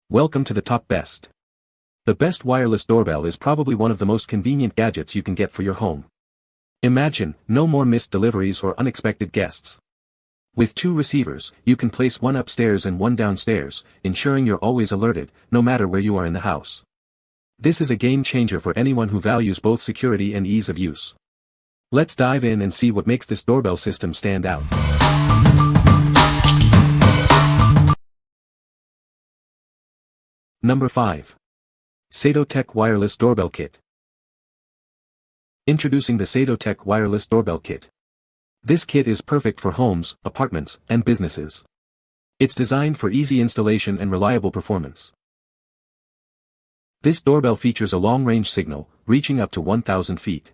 Welcome to the top best. The best wireless doorbell is probably one of the most convenient gadgets you can get for your home. Imagine, no more missed deliveries or unexpected guests. With two receivers, you can place one upstairs and one downstairs, ensuring you're always alerted, no matter where you are in the house. This is a game changer for anyone who values both security and ease of use. Let's dive in and see what makes this doorbell system stand out. Number 5. SadoTech Wireless Doorbell Kit. Introducing the SadoTech Wireless Doorbell Kit. This kit is perfect for homes, apartments, and businesses. It's designed for easy installation and reliable performance. This doorbell features a long-range signal, reaching up to 1,000 feet.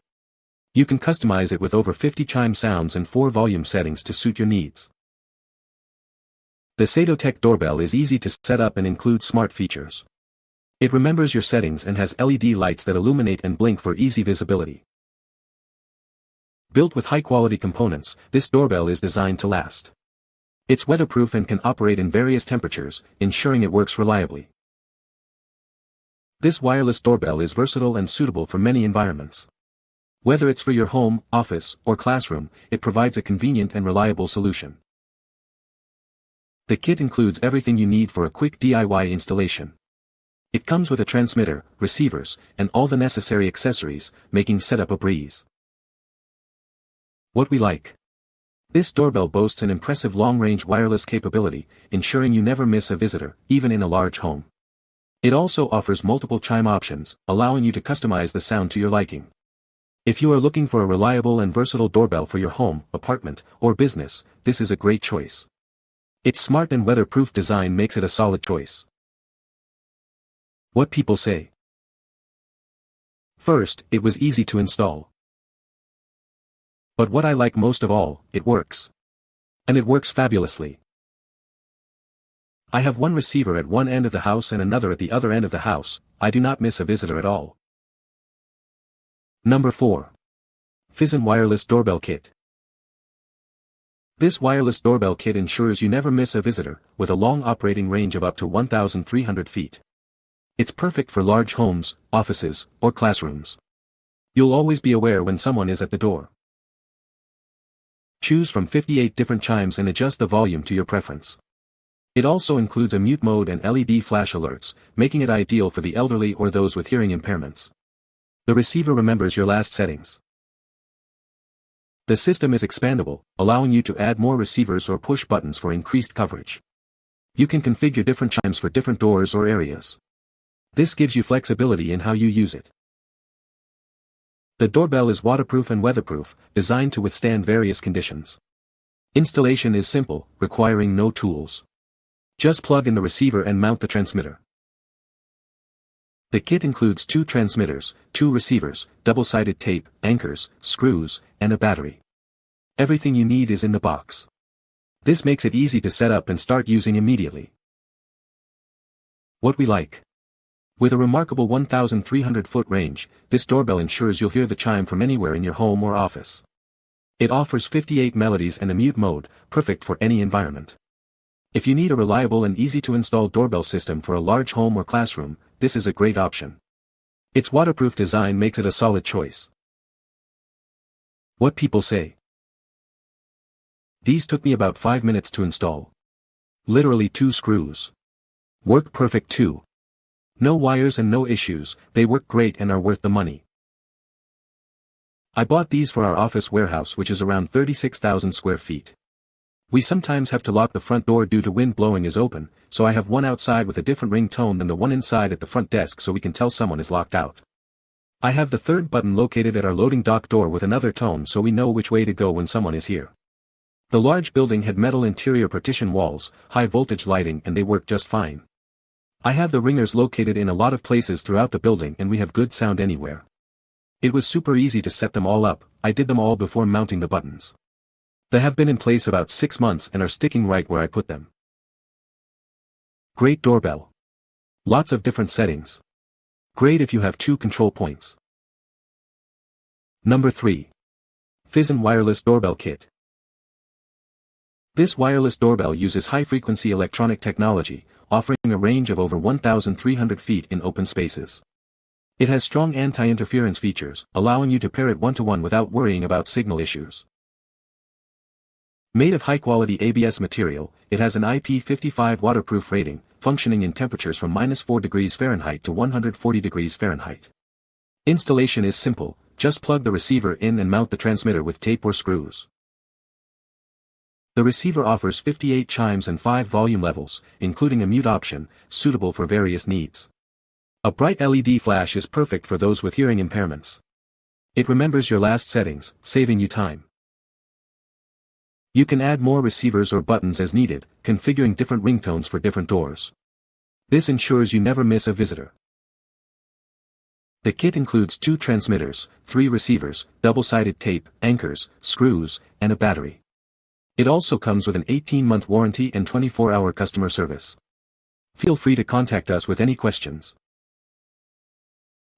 You can customize it with over 50 chime sounds and 4 volume settings to suit your needs. The SadoTech doorbell is easy to set up and includes smart features. It remembers your settings and has LED lights that illuminate and blink for easy visibility. Built with high-quality components, this doorbell is designed to last. It's weatherproof and can operate in various temperatures, ensuring it works reliably. This wireless doorbell is versatile and suitable for many environments. Whether it's for your home, office, or classroom, it provides a convenient and reliable solution. The kit includes everything you need for a quick DIY installation. It comes with a transmitter, receivers, and all the necessary accessories, making setup a breeze. What we like. This doorbell boasts an impressive long-range wireless capability, ensuring you never miss a visitor, even in a large home. It also offers multiple chime options, allowing you to customize the sound to your liking. If you are looking for a reliable and versatile doorbell for your home, apartment, or business, this is a great choice. Its smart and weatherproof design makes it a solid choice. What people say. First, it was easy to install. But what I like most of all, it works. And it works fabulously. I have one receiver at one end of the house and another at the other end of the house. I do not miss a visitor at all. Number 4. PHYSEN Wireless Doorbell Kit. This wireless doorbell kit ensures you never miss a visitor, with a long operating range of up to 1,300 feet. It's perfect for large homes, offices, or classrooms. You'll always be aware when someone is at the door. Choose from 58 different chimes and adjust the volume to your preference. It also includes a mute mode and LED flash alerts, making it ideal for the elderly or those with hearing impairments. The receiver remembers your last settings. The system is expandable, allowing you to add more receivers or push buttons for increased coverage. You can configure different chimes for different doors or areas. This gives you flexibility in how you use it. The doorbell is waterproof and weatherproof, designed to withstand various conditions. Installation is simple, requiring no tools. Just plug in the receiver and mount the transmitter. The kit includes 2 transmitters, 2 receivers, double-sided tape, anchors, screws, and a battery. Everything you need is in the box. This makes it easy to set up and start using immediately. What we like. With a remarkable 1,300-foot range, this doorbell ensures you'll hear the chime from anywhere in your home or office. It offers 58 melodies and a mute mode, perfect for any environment. If you need a reliable and easy-to-install doorbell system for a large home or classroom, this is a great option. Its waterproof design makes it a solid choice. What people say. These took me about 5 minutes to install. Literally 2 screws. Work perfect too. No wires and no issues, they work great and are worth the money. I bought these for our office warehouse, which is around 36,000 square feet. We sometimes have to lock the front door due to wind blowing is open, so I have one outside with a different ring tone than the one inside at the front desk so we can tell someone is locked out. I have the third button located at our loading dock door with another tone so we know which way to go when someone is here. The large building had metal interior partition walls, high voltage lighting, and they work just fine. I have the ringers located in a lot of places throughout the building and we have good sound anywhere. It was super easy to set them all up. I did them all before mounting the buttons. They have been in place about 6 months and are sticking right where I put them. Great doorbell. Lots of different settings. Great if you have 2 control points. Number 3. PHYSEN Wireless Doorbell Kit. This wireless doorbell uses high-frequency electronic technology, offering a range of over 1,300 feet in open spaces. It has strong anti-interference features, allowing you to pair it one-to-one without worrying about signal issues. Made of high-quality ABS material, it has an IP55 waterproof rating, functioning in temperatures from -4 degrees Fahrenheit to 140 degrees Fahrenheit. Installation is simple, just plug the receiver in and mount the transmitter with tape or screws. The receiver offers 58 chimes and 5 volume levels, including a mute option, suitable for various needs. A bright LED flash is perfect for those with hearing impairments. It remembers your last settings, saving you time. You can add more receivers or buttons as needed, configuring different ringtones for different doors. This ensures you never miss a visitor. The kit includes 2 transmitters, 3 receivers, double-sided tape, anchors, screws, and a battery. It also comes with an 18-month warranty and 24-hour customer service. Feel free to contact us with any questions.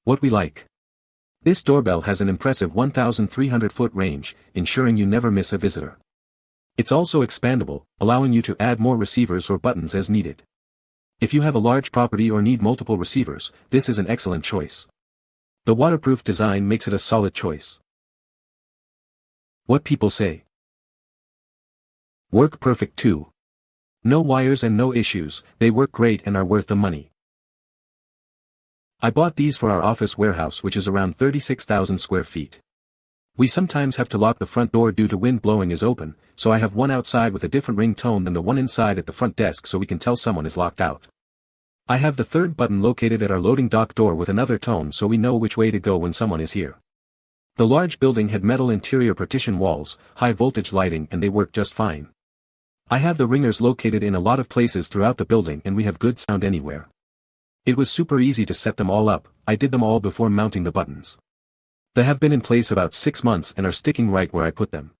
What we like. This doorbell has an impressive 1,300-foot range, ensuring you never miss a visitor. It's also expandable, allowing you to add more receivers or buttons as needed. If you have a large property or need multiple receivers, this is an excellent choice. The waterproof design makes it a solid choice. What people say. Work perfect too. No wires and no issues, they work great and are worth the money. I bought these for our office warehouse, which is around 36,000 square feet. We sometimes have to lock the front door due to wind blowing is open, so I have one outside with a different ringtone than the one inside at the front desk so we can tell someone is locked out. I have the third button located at our loading dock door with another tone so we know which way to go when someone is here. The large building had metal interior partition walls, high voltage lighting, and they work just fine. I have the ringers located in a lot of places throughout the building and we have good sound anywhere. It was super easy to set them all up, I did them all before mounting the buttons. They have been in place about 6 months and are sticking right where I put them.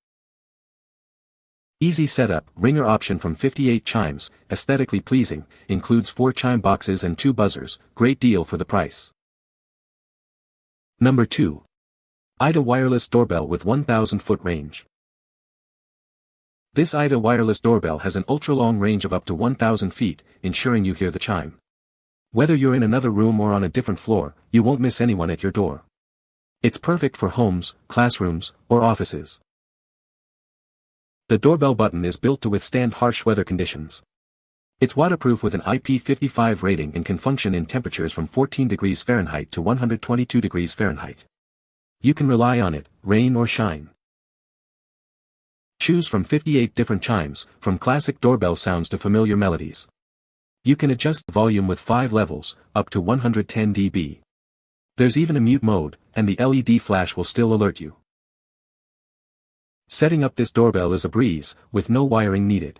Easy setup, ringer option from 58 chimes, aesthetically pleasing, includes 4 chime boxes and 2 buzzers, great deal for the price. Number 2. AIDA Wireless Doorbell with 1,000-foot range. This AIDA wireless doorbell has an ultra-long range of up to 1,000 feet, ensuring you hear the chime. Whether you're in another room or on a different floor, you won't miss anyone at your door. It's perfect for homes, classrooms, or offices. The doorbell button is built to withstand harsh weather conditions. It's waterproof with an IP55 rating and can function in temperatures from 14 degrees Fahrenheit to 122 degrees Fahrenheit. You can rely on it, rain or shine. Choose from 58 different chimes, from classic doorbell sounds to familiar melodies. You can adjust the volume with 5 levels, up to 110 dB. There's even a mute mode, and the LED flash will still alert you. Setting up this doorbell is a breeze, with no wiring needed.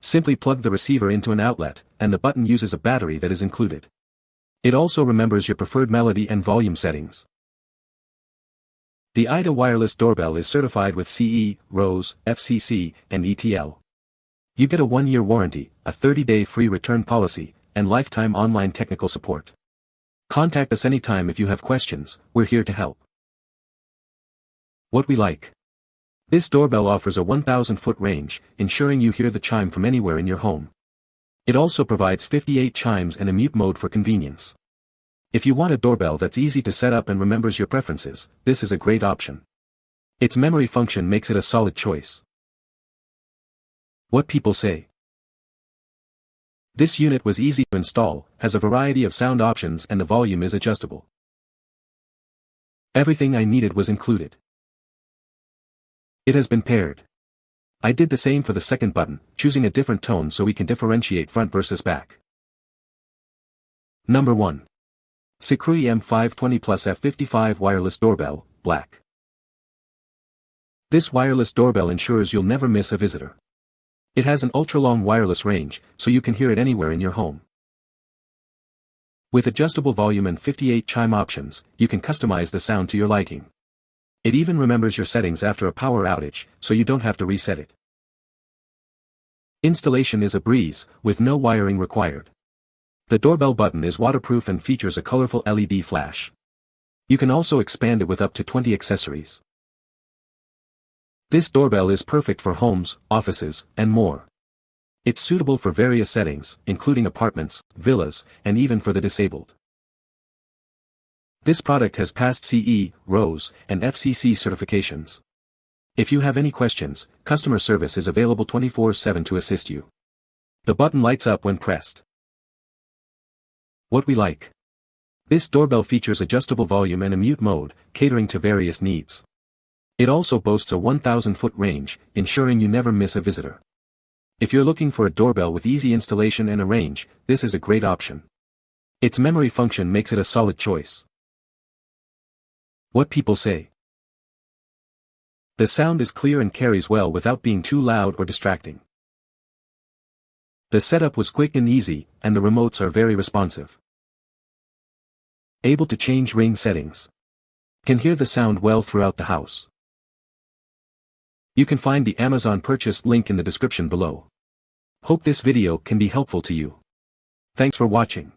Simply plug the receiver into an outlet, and the button uses a battery that is included. It also remembers your preferred melody and volume settings. The AIDA wireless doorbell is certified with CE, RoHS, FCC, and ETL. You get a 1-year warranty, a 30-day free return policy, and lifetime online technical support. Contact us anytime if you have questions, we're here to help. What we like. This doorbell offers a 1,000-foot range, ensuring you hear the chime from anywhere in your home. It also provides 58 chimes and a mute mode for convenience. If you want a doorbell that's easy to set up and remembers your preferences, this is a great option. Its memory function makes it a solid choice. What people say. This unit was easy to install, has a variety of sound options, and the volume is adjustable. Everything I needed was included. It has been paired. I did the same for the second button, choosing a different tone so we can differentiate front versus back. Number 1. SECRUI M520 Plus F55 Wireless Doorbell, black. This wireless doorbell ensures you'll never miss a visitor. It has an ultra-long wireless range, so you can hear it anywhere in your home. With adjustable volume and 58 chime options, you can customize the sound to your liking. It even remembers your settings after a power outage, so you don't have to reset it. Installation is a breeze, with no wiring required. The doorbell button is waterproof and features a colorful LED flash. You can also expand it with up to 20 accessories. This doorbell is perfect for homes, offices, and more. It's suitable for various settings, including apartments, villas, and even for the disabled. This product has passed CE, RoHS, and FCC certifications. If you have any questions, customer service is available 24/7 to assist you. The button lights up when pressed. What we like. This doorbell features adjustable volume and a mute mode, catering to various needs. It also boasts a 1,000-foot range, ensuring you never miss a visitor. If you're looking for a doorbell with easy installation and a range, this is a great option. Its memory function makes it a solid choice. What people say. The sound is clear and carries well without being too loud or distracting. The setup was quick and easy, and the remotes are very responsive. Able to change ring settings. Can hear the sound well throughout the house. You can find the Amazon purchase link in the description below. Hope this video can be helpful to you. Thanks for watching.